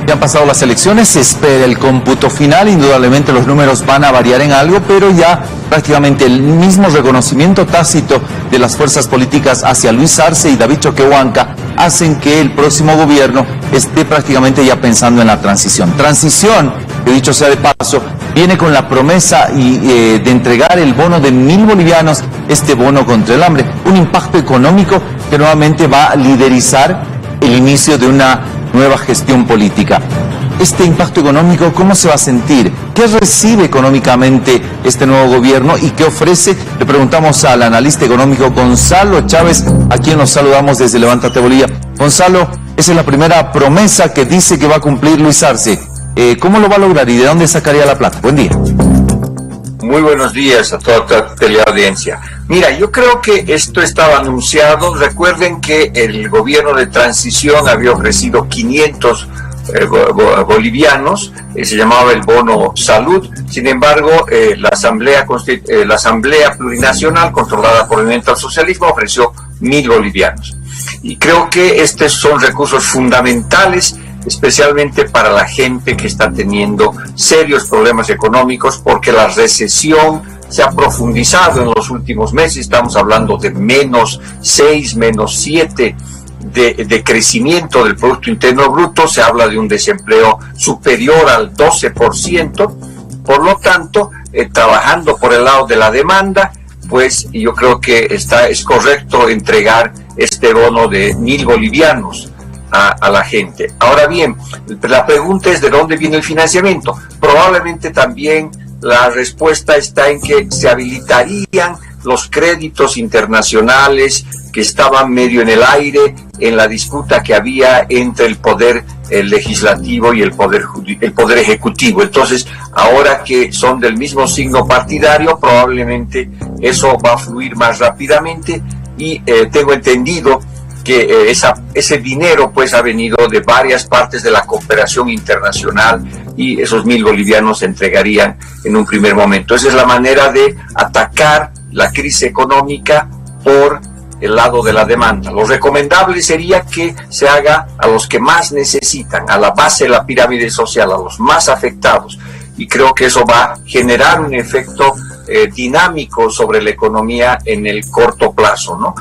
Ya han pasado las elecciones, se espera el cómputo final, indudablemente los números van a variar en algo, pero ya prácticamente el mismo reconocimiento tácito de las fuerzas políticas hacia Luis Arce y David Choquehuanca hacen que el próximo gobierno esté prácticamente ya pensando en la transición. Transición, que dicho sea de paso, viene con la promesa de entregar el bono de 1.000 bolivianos, este bono contra el hambre, un impacto económico que nuevamente va a liderizar el inicio de una nueva gestión política. Este impacto económico, ¿cómo se va a sentir? ¿Qué recibe económicamente este nuevo gobierno y qué ofrece? Le preguntamos al analista económico Gonzalo Chávez, a quien nos saludamos desde Levántate Bolivia. Gonzalo, esa es la primera promesa que dice que va a cumplir Luis Arce. ¿Cómo lo va a lograr y de dónde sacaría la plata? Buen día. Muy buenos días a toda la teleaudiencia. Mira, yo creo que esto estaba anunciado. Recuerden que el gobierno de transición había ofrecido 500 bolivianos, se llamaba el bono salud. Sin embargo, la Asamblea Plurinacional, controlada por el Movimiento al Socialismo, ofreció 1.000 bolivianos. Y creo que estos son recursos fundamentales, especialmente para la gente que está teniendo serios problemas económicos, porque la recesión se ha profundizado en los últimos meses. Estamos hablando de -6, -7 de crecimiento del Producto Interno Bruto. Se habla de un desempleo superior al 12%. Por lo tanto, trabajando por el lado de la demanda, pues yo creo que es correcto entregar este bono de 1.000 bolivianos a la gente. Ahora bien, la pregunta es ¿de dónde viene el financiamiento? Probablemente también la respuesta está en que se habilitarían los créditos internacionales que estaban medio en el aire en la disputa que había entre el poder legislativo y el poder ejecutivo. Entonces, ahora que son del mismo signo partidario, probablemente eso va a fluir más rápidamente y tengo entendido que ese dinero pues ha venido de varias partes de la cooperación internacional y esos 1.000 bolivianos se entregarían en un primer momento. Esa es la manera de atacar la crisis económica por el lado de la demanda. Lo recomendable sería que se haga a los que más necesitan, a la base de la pirámide social, a los más afectados, y creo que eso va a generar un efecto dinámico sobre la economía en el corto plazo, ¿no?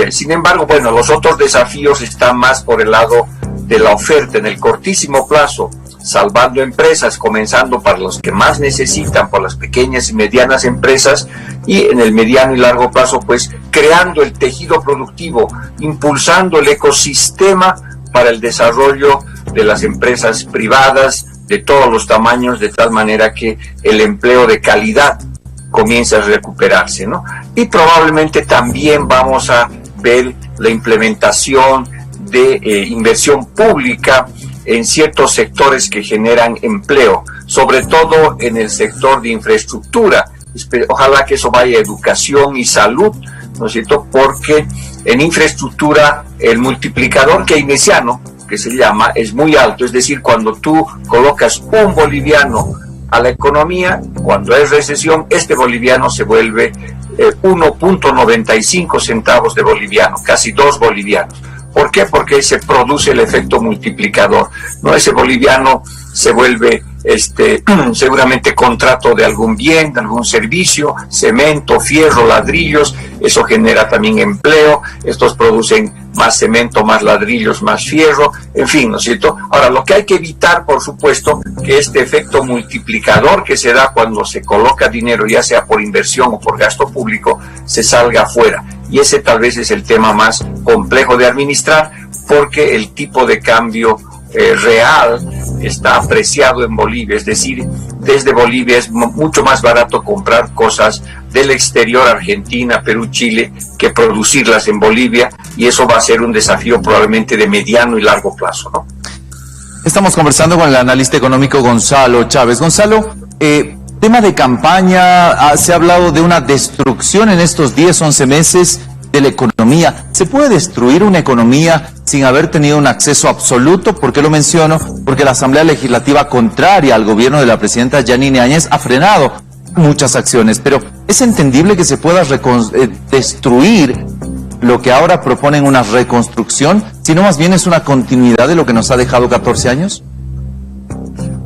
Sin embargo, bueno, los otros desafíos están más por el lado de la oferta en el cortísimo plazo, salvando empresas, comenzando para los que más necesitan, por las pequeñas y medianas empresas, y en el mediano y largo plazo, pues, creando el tejido productivo, impulsando el ecosistema para el desarrollo de las empresas privadas de todos los tamaños, de tal manera que el empleo de calidad comienza a recuperarse, ¿no? Y probablemente también vamos a ver la implementación de inversión pública en ciertos sectores que generan empleo, sobre todo en el sector de infraestructura. Ojalá que eso vaya a educación y salud, ¿no es cierto? Porque en infraestructura el multiplicador keynesiano, que se llama, es muy alto. Es decir, cuando tú colocas un boliviano a la economía, cuando hay recesión, este boliviano se vuelve 1.95 centavos de boliviano, casi 2 bolivianos. ¿Por qué? Porque se produce el efecto multiplicador, ¿no? Ese boliviano se vuelve seguramente contrato de algún bien, de algún servicio, cemento, fierro, ladrillos. Eso genera también empleo. Estos producen más cemento, más ladrillos, más fierro, en fin, ¿no es cierto? Ahora, lo que hay que evitar, por supuesto, que este efecto multiplicador que se da cuando se coloca dinero, ya sea por inversión o por gasto público, se salga afuera. Y ese tal vez es el tema más complejo de administrar, porque el tipo de cambio real está apreciado en Bolivia, es decir, desde Bolivia es mucho más barato comprar cosas del exterior, Argentina, Perú, Chile, que producirlas en Bolivia, y eso va a ser un desafío probablemente de mediano y largo plazo, ¿no? Estamos conversando con el analista económico Gonzalo Chávez. Gonzalo, tema de campaña, se ha hablado de una destrucción en estos 10, 11 meses de la economía. ¿Se puede destruir una economía sin haber tenido un acceso absoluto? ¿Por qué lo menciono? Porque la Asamblea Legislativa, contraria al gobierno de la presidenta Yanine Áñez, ha frenado muchas acciones. Pero ¿es entendible que se pueda destruir lo que ahora proponen una reconstrucción, sino más bien es una continuidad de lo que nos ha dejado 14 años?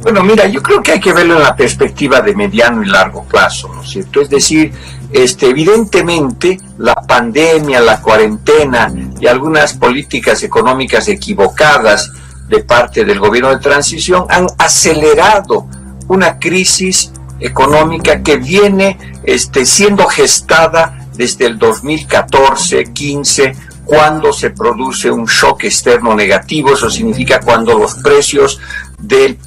Bueno, mira, yo creo que hay que verlo en la perspectiva de mediano y largo plazo, ¿no es cierto? Es decir, evidentemente la pandemia, la cuarentena y algunas políticas económicas equivocadas de parte del gobierno de transición han acelerado una crisis económica que viene siendo gestada desde el 2014-15, cuando se produce un shock externo negativo. Eso significa cuando los precios del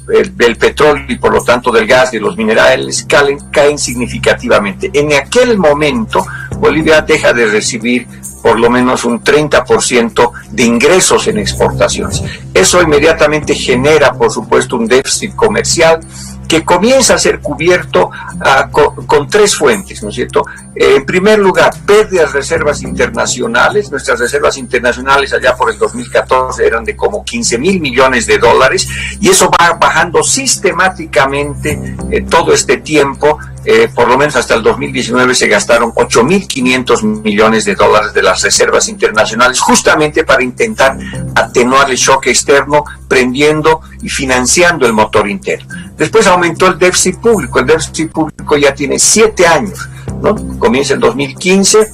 petróleo y por lo tanto del gas y de los minerales caen significativamente. En aquel momento Bolivia deja de recibir por lo menos un 30% de ingresos en exportaciones. Eso inmediatamente genera, por supuesto, un déficit comercial que comienza a ser cubierto con tres fuentes, ¿no es cierto? En primer lugar, pérdidas de reservas internacionales. Nuestras reservas internacionales allá por el 2014 eran de como 15,000 millones de dólares, y eso va bajando sistemáticamente todo este tiempo. Por lo menos hasta el 2019 se gastaron 8.500 millones de dólares de las reservas internacionales, justamente para intentar atenuar el shock externo, prendiendo y financiando el motor interno. Después aumentó el déficit público. El déficit público ya tiene 7 años, ¿no? Comienza en 2015,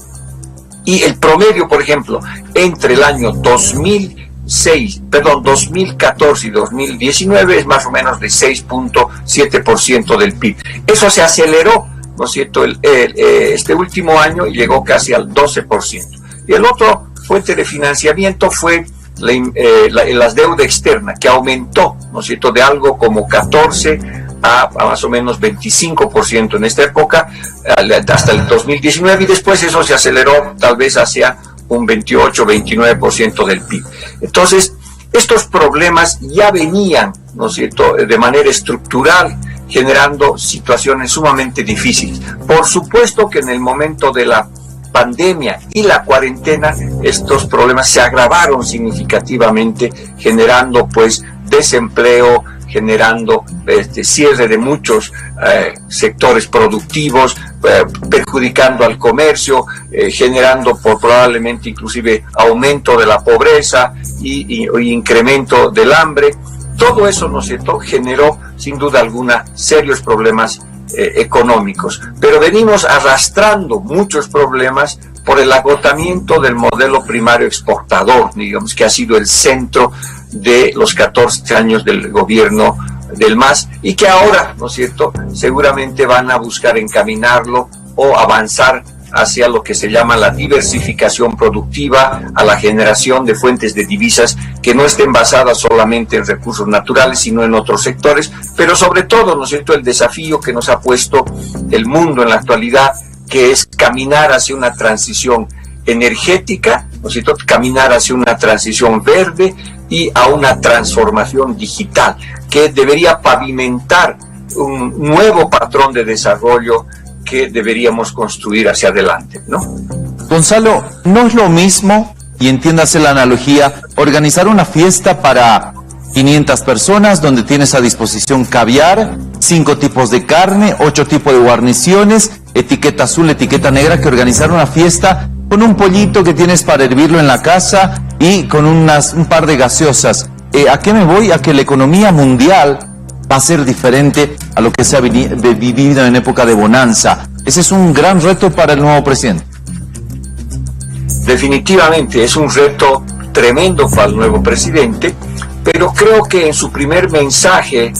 y el promedio, por ejemplo, entre el año 2014 y 2019 es más o menos de 6.7% del PIB. Eso se aceleró, ¿no es cierto?, este último año, y llegó casi al 12%. Y el otro fuente de financiamiento fue la deuda externa, que aumentó, ¿no es cierto?, de algo como 14 a más o menos 25% en esta época, hasta el 2019, y después eso se aceleró tal vez hacia un 28-29% del PIB. Entonces, estos problemas ya venían, ¿no es cierto?, de manera estructural, generando situaciones sumamente difíciles. Por supuesto que en el momento de la pandemia y la cuarentena, estos problemas se agravaron significativamente, generando pues desempleo, generando cierre de muchos sectores productivos, perjudicando al comercio, generando probablemente inclusive aumento de la pobreza y incremento del hambre. Todo eso, ¿no es cierto?, generó sin duda alguna serios problemas económicos, pero venimos arrastrando muchos problemas por el agotamiento del modelo primario exportador, digamos, que ha sido el centro de los 14 años del gobierno del MAS, y que ahora, ¿no es cierto?, seguramente van a buscar encaminarlo o avanzar hacia lo que se llama la diversificación productiva, a la generación de fuentes de divisas que no estén basadas solamente en recursos naturales, sino en otros sectores, pero sobre todo, ¿no es cierto?, el desafío que nos ha puesto el mundo en la actualidad, que es caminar hacia una transición energética, ¿no es cierto?, caminar hacia una transición verde y a una transformación digital, que debería pavimentar un nuevo patrón de desarrollo que deberíamos construir hacia adelante, ¿no? Gonzalo, no es lo mismo, y entiéndase la analogía, organizar una fiesta para 500 personas donde tienes a disposición caviar, 5 tipos de carne, 8 tipos de guarniciones, etiqueta azul, etiqueta negra, que organizar una fiesta con un pollito que tienes para hervirlo en la casa y con un par de gaseosas. ¿A qué me voy? A que la economía mundial va a ser diferente a lo que se ha vivido en época de bonanza. Ese es un gran reto para el nuevo presidente. Definitivamente es un reto tremendo para el nuevo presidente, pero creo que en su primer mensaje,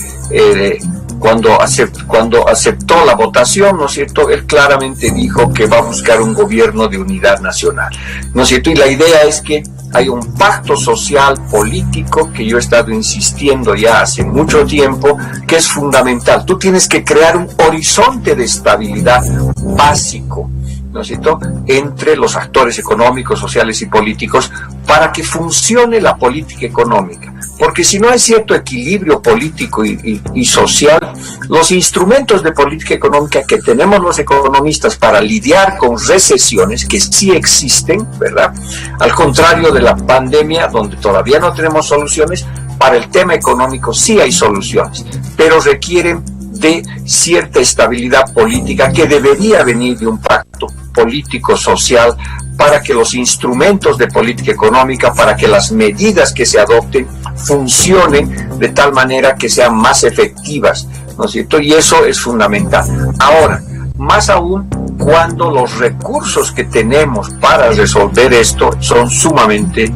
cuando aceptó la votación, ¿no es cierto?, él claramente dijo que va a buscar un gobierno de unidad nacional, ¿no es cierto? Y la idea es que hay un pacto social político, que yo he estado insistiendo ya hace mucho tiempo, que es fundamental. Tú tienes que crear un horizonte de estabilidad básico, ¿no es cierto?, entre los actores económicos, sociales y políticos, para que funcione la política económica. Porque si no hay cierto equilibrio político y social, los instrumentos de política económica que tenemos los economistas para lidiar con recesiones, que sí existen, ¿verdad?, al contrario de la pandemia, donde todavía no tenemos soluciones, para el tema económico sí hay soluciones, pero requieren de cierta estabilidad política que debería venir de un pacto político social para que los instrumentos de política económica, para que las medidas que se adopten funcionen de tal manera que sean más efectivas, ¿no es cierto? Y eso es fundamental. Ahora, más aún cuando los recursos que tenemos para resolver esto son sumamente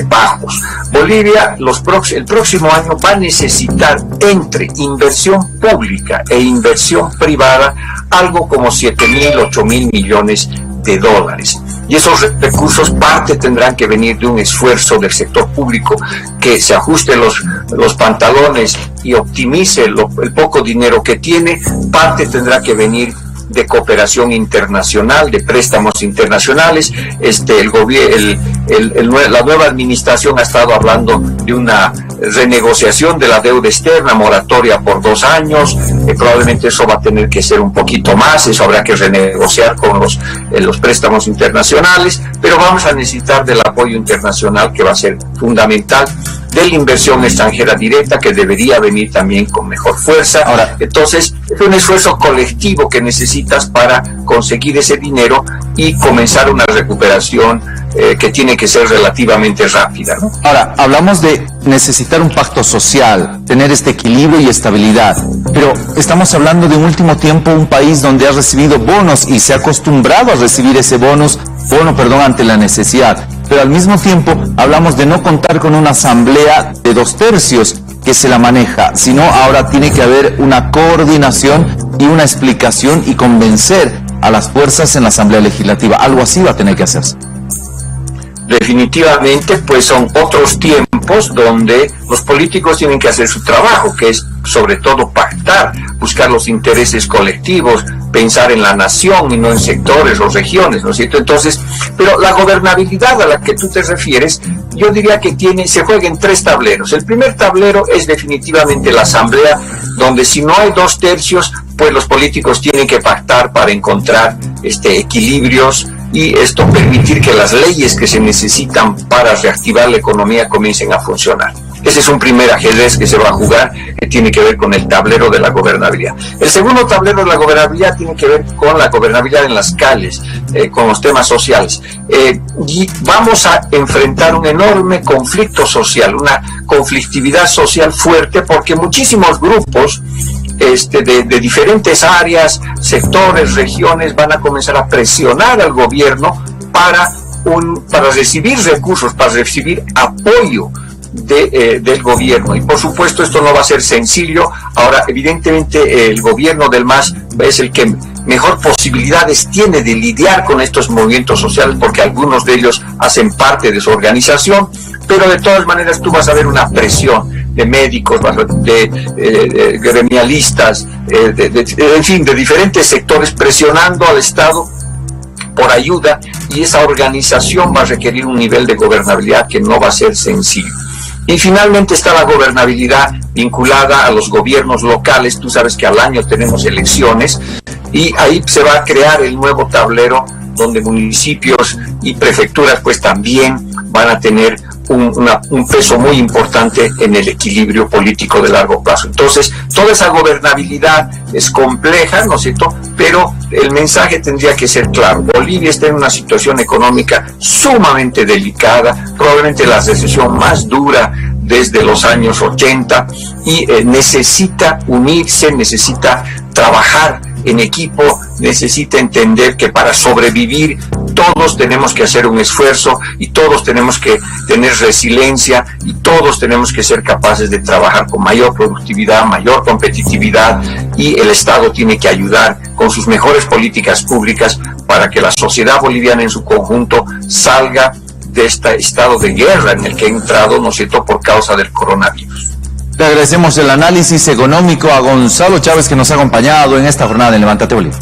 bajos. Bolivia el próximo año va a necesitar entre inversión pública e inversión privada algo como 7.000, 8.000 millones de dólares. Y esos recursos parte tendrán que venir de un esfuerzo del sector público que se ajuste los pantalones y optimice el poco dinero que tiene. Parte tendrá que venir de cooperación internacional, de préstamos internacionales. La nueva administración ha estado hablando de una renegociación de la deuda externa, moratoria por 2 años. Probablemente eso va a tener que ser un poquito más, eso habrá que renegociar con los préstamos internacionales, pero vamos a necesitar del apoyo internacional, que va a ser fundamental, de la inversión extranjera directa, que debería venir también con mejor fuerza. Ahora, entonces, es un esfuerzo colectivo que necesitas para conseguir ese dinero y comenzar una recuperación que tiene que ser relativamente rápida, ¿no? Ahora, hablamos de necesitar un pacto social, tener este equilibrio y estabilidad, pero estamos hablando de un último tiempo un país donde ha recibido bonos y se ha acostumbrado a recibir ese bono, ante la necesidad. Pero al mismo tiempo hablamos de no contar con una asamblea de 2/3 que se la maneja, sino ahora tiene que haber una coordinación y una explicación y convencer a las fuerzas en la Asamblea Legislativa. Algo así va a tener que hacerse. Definitivamente, pues son otros tiempos donde los políticos tienen que hacer su trabajo, que es sobre todo pactar, buscar los intereses colectivos, pensar en la nación y no en sectores o regiones, ¿no es cierto? Entonces, pero la gobernabilidad a la que tú te refieres, yo diría que se juega en 3 tableros. El primer tablero es definitivamente la asamblea, donde si no hay 2/3, pues los políticos tienen que pactar para encontrar equilibrios y esto permitir que las leyes que se necesitan para reactivar la economía comiencen a funcionar. Ese es un primer ajedrez que se va a jugar, que tiene que ver con el tablero de la gobernabilidad. El segundo tablero de la gobernabilidad tiene que ver con la gobernabilidad en las calles, con los temas sociales. Y vamos a enfrentar un enorme conflicto social, una conflictividad social fuerte, porque muchísimos grupos de diferentes áreas, sectores, regiones, van a comenzar a presionar al gobierno para recibir recursos, para recibir apoyo del gobierno. Y por supuesto esto no va a ser sencillo. Ahora, evidentemente, el gobierno del MAS es el que mejor posibilidades tiene de lidiar con estos movimientos sociales, porque algunos de ellos hacen parte de su organización, pero de todas maneras tú vas a ver una presión de médicos, de gremialistas, en fin, de diferentes sectores presionando al Estado por ayuda, y esa organización va a requerir un nivel de gobernabilidad que no va a ser sencillo. Y finalmente está la gobernabilidad vinculada a los gobiernos locales. Tú sabes que al año tenemos elecciones y ahí se va a crear el nuevo tablero, donde municipios y prefecturas pues también van a tener un peso muy importante en el equilibrio político de largo plazo. Entonces, toda esa gobernabilidad es compleja, ¿no es cierto? Pero el mensaje tendría que ser claro. Bolivia está en una situación económica sumamente delicada, probablemente la recesión más dura desde los años 80, y necesita unirse, necesita trabajar en equipo, necesita entender que para sobrevivir todos tenemos que hacer un esfuerzo y todos tenemos que tener resiliencia y todos tenemos que ser capaces de trabajar con mayor productividad, mayor competitividad, y el Estado tiene que ayudar con sus mejores políticas públicas para que la sociedad boliviana en su conjunto salga de este estado de guerra en el que ha entrado, ¿no es cierto?, por causa del coronavirus. Le agradecemos el análisis económico a Gonzalo Chávez, que nos ha acompañado en esta jornada de Levántate Bolivia.